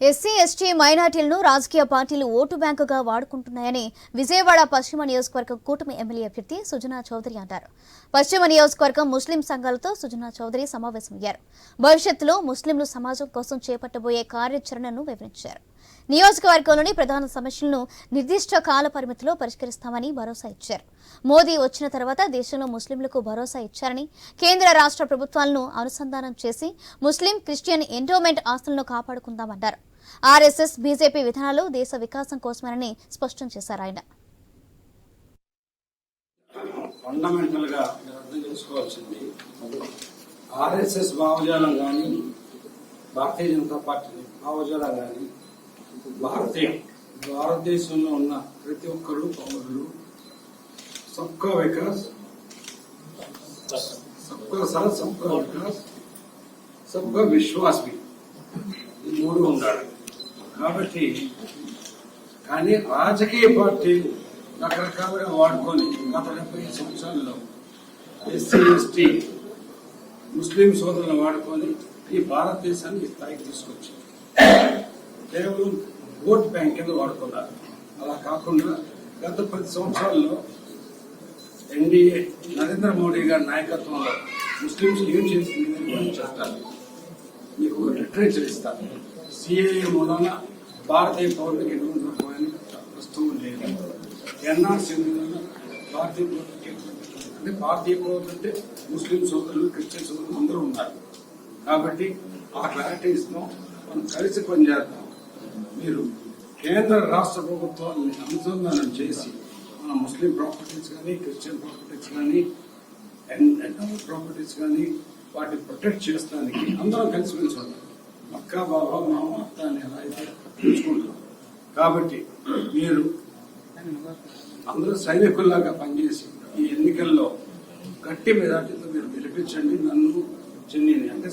SC ST మైనార్టీలను రాజకీయ పార్టీలు vote బ్యాంకుగా వాడుకుంటున్నాయని విజయవాడ పశ్చిమ నియోజకవర్గం కూటమి ఎమ్మెల్యే అభ్యర్థి సుజనా చౌదరి అన్నారు. పశ్చిమ నియోజకవర్గం ముస్లిం సంఘాలతో సుజనా చౌదరి సమావేశమయ్యారు. భవిష్యత్తులో ముస్లింలు సమాజం కోసం చేపట్టబోయే కార్యాచరణను వివరించారు. నియోజకవర్గంలోని ప్రధాన సమస్యలను నిర్దిష్ట కాల పరిమితిలో పరిష్కరిస్తామని భరోసా ఇచ్చారు. మోదీ వచ్చిన తర్వాత దేశంలో ముస్లింలకు భరోసా ఇచ్చారని, కేంద్ర రాష్ట్ర ప్రభుత్వాలను అనుసంధానం చేసి ముస్లిం క్రిస్టియన్ ఎండోమెంట్ ఆస్తులను కాపాడుకుందామన్నారు. ఆర్ఎస్ఎస్ బీజేపీ విధానాలు దేశ వికాసం కోసమేనని స్పష్టం చేశారు. ఆయన ఫండమెంటల్ గా అర్థం చేసుకోవాల్సింది ఆర్ఎస్ఎస్ భావజాలం కానీ భారతీయ జనతా పార్టీ భావజాలం కానీ భారతదేశంలో ఉన్న ప్రతి ఒక్కరు పౌరులు సబ్కా వికాస్, సబ్కా సాత్, సబ్కా వికాస్, సబ్కా విశ్వాస్ ఈ మూడు ఉండాలి. కాబట్టి కానీ రాజకీయ పార్టీలు రకరకాలుగా వాడుకొని గత 70 సంవత్సరాల్లో ఎస్సీ ఎస్టీ ముస్లిం సోదరులను వాడుకొని ఈ భారతదేశాన్ని ఈ స్థాయికి తీసుకొచ్చింది. కేవలం ఓట్ బ్యాంక్ కింద వాడుకున్నారు. అలా కాకుండా గత 10 సంవత్సరాల్లో ఎన్డీఏ నరేంద్ర మోడీ గారి నాయకత్వంలో ముస్లింస్ ఏం చేస్తుంది చేస్తారు. మీకు ఒక లిటరేచర్ ఇస్తారు. సిఏఏ మూలన భారతీయ పౌరులకు ఎటువంటి రకమైన వస్తువు లేదు. ఎన్ఆర్సీ మూలన భారతీయ పౌరులకి అంటే భారతీయ పౌరులు అంటే ముస్లిం సోదరులు, క్రిస్టియన్ సోదరులు అందరూ ఉన్నారు. కాబట్టి ఆ క్లారిటీ ఇస్తాం. మనం కలిసి పనిచేద్దాం. మీరు కేంద్ర రాష్ట్ర ప్రభుత్వాన్ని అనుసంధానం చేసి మన ముస్లిం ప్రాపర్టీస్ కానీ, క్రిస్టియన్ ప్రాపర్టీస్ కానీ, ప్రాపర్టీస్ కానీ వాటిని ప్రొటెక్ట్ చేస్తానికి అందరం కలిసి ఉండాలి. అక్క బాబా మామ అత్త అని ఎలా అయితే చూసుకుంటాం. కాబట్టి మీరు అందరూ సైనికుల్లాగా పనిచేసి ఈ ఎన్నికల్లో గట్టి మెజార్టీతో మీరు గెలిపించండి. నన్ను చిన్ని అంటే